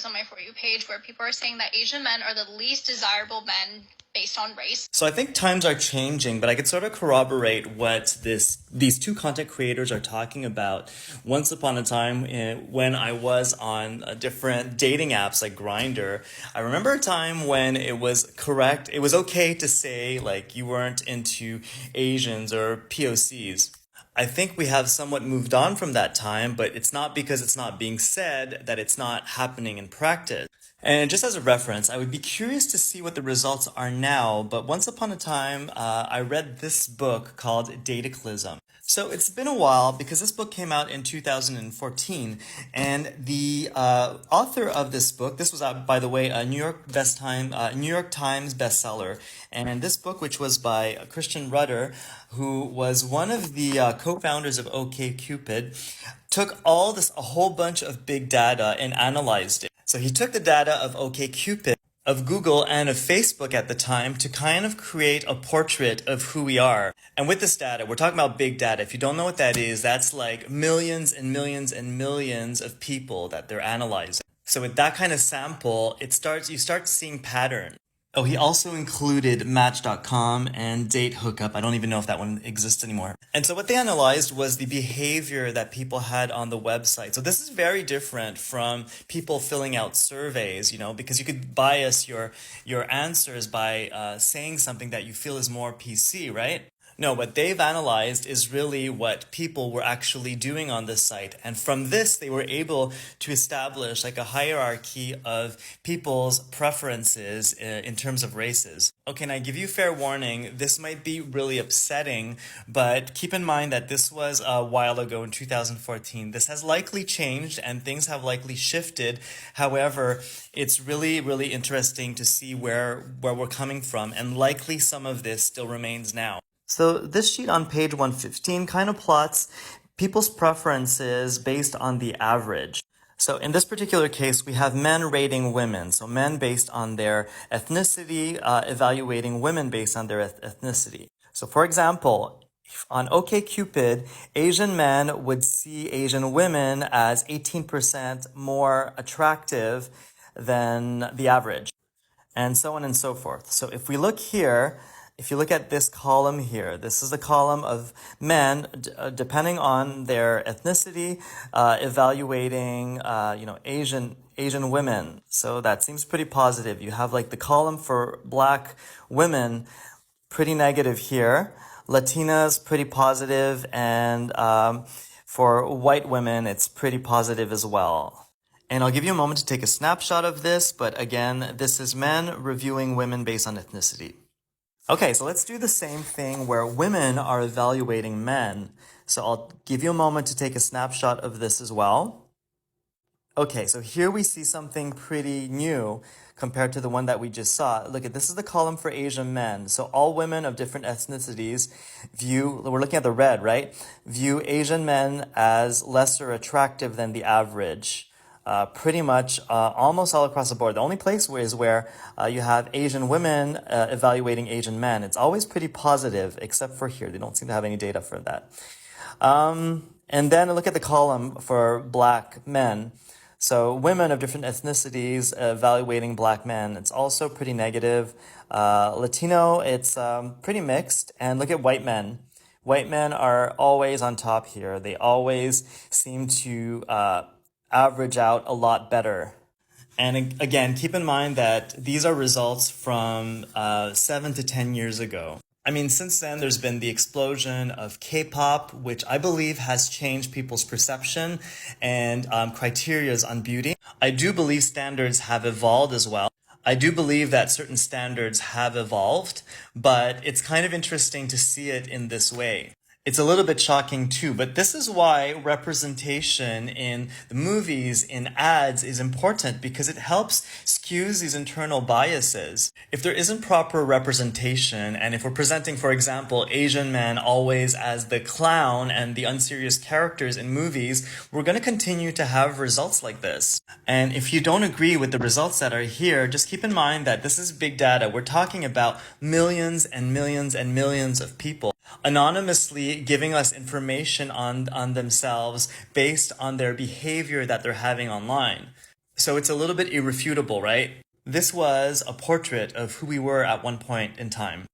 on my For You page where people are saying that Asian men are the least desirable men based on race. So I think times are changing, but I could sort of corroborate what these two content creators are talking about. Once upon a time, when I was on different dating apps like Grindr, I remember a time when it was correct. It was okay to say like you weren't into Asians or POCs. I think we have somewhat moved on from that time, but it's not because it's not being said that it's not happening in practice. And just as a reference, I would be curious to see what the results are now, but once upon a time, I read this book called Dataclysm. So it's been a while because this book came out in 2014, and the author of this book, this was, by the way, a New York Times bestseller, and this book, which was by Christian Rudder, who was one of the co-founders of OkCupid, took a whole bunch of big data and analyzed it. So he took the data of OkCupid, of Google, and of Facebook at the time to kind of create a portrait of who we are. And with this data, we're talking about big data. If you don't know what that is, that's like millions and millions and millions of people that they're analyzing. So with that kind of sample, you start seeing patterns. Oh, he also included Match.com and Date Hookup. I don't even know if that one exists anymore. And so what they analyzed was the behavior that people had on the website. So this is very different from people filling out surveys, because you could bias your answers by saying something that you feel is more PC, right? No, what they've analyzed is really what people were actually doing on this site. And from this, they were able to establish like a hierarchy of people's preferences in terms of races. Okay, and I give you fair warning, this might be really upsetting, but keep in mind that this was a while ago in 2014. This has likely changed and things have likely shifted. However, it's really, really interesting to see where we're coming from, and likely some of this still remains now. So this sheet on page 115 kind of plots people's preferences based on the average. So in this particular case, we have men rating women. So men based on their ethnicity, evaluating women based on their ethnicity. So for example, on OkCupid, Asian men would see Asian women as 18% more attractive than the average, and so on and so forth. So if we look here, if you look at this column here, this is the column of men, depending on their ethnicity, evaluating, Asian women. So that seems pretty positive. You have like the column for black women, pretty negative here. Latinas, pretty positive, and for white women, it's pretty positive as well. And I'll give you a moment to take a snapshot of this, but again, this is men reviewing women based on ethnicity. Okay, so let's do the same thing where women are evaluating men. So I'll give you a moment to take a snapshot of this as well. Okay, so here we see something pretty new compared to the one that we just saw. Look at this is the column for Asian men. So all women of different ethnicities we're looking at the red, right? View Asian men as lesser attractive than the average. Pretty much almost all across the board. The only place is where you have Asian women evaluating Asian men. It's always pretty positive, except for here. They don't seem to have any data for that. And then look at the column for black men. So women of different ethnicities evaluating black men. It's also pretty negative. Latino, it's pretty mixed. And look at white men. White men are always on top here. They always seem to average out a lot better. And again, keep in mind that these are results from 7 to 10 years ago. I mean, since then, there's been the explosion of K-pop, which I believe has changed people's perception and criterias on beauty. I do believe standards have evolved as well. I do believe that certain standards have evolved, but it's kind of interesting to see it in this way. It's a little bit shocking too, but this is why representation in the movies, in ads, is important, because it helps skews these internal biases. If there isn't proper representation, and if we're presenting, for example, Asian men always as the clown and the unserious characters in movies, we're going to continue to have results like this. And if you don't agree with the results that are here, just keep in mind that this is big data. We're talking about millions and millions and millions of people anonymously giving us information on themselves based on their behavior that they're having online. So it's a little bit irrefutable, right? This was a portrait of who we were at one point in time.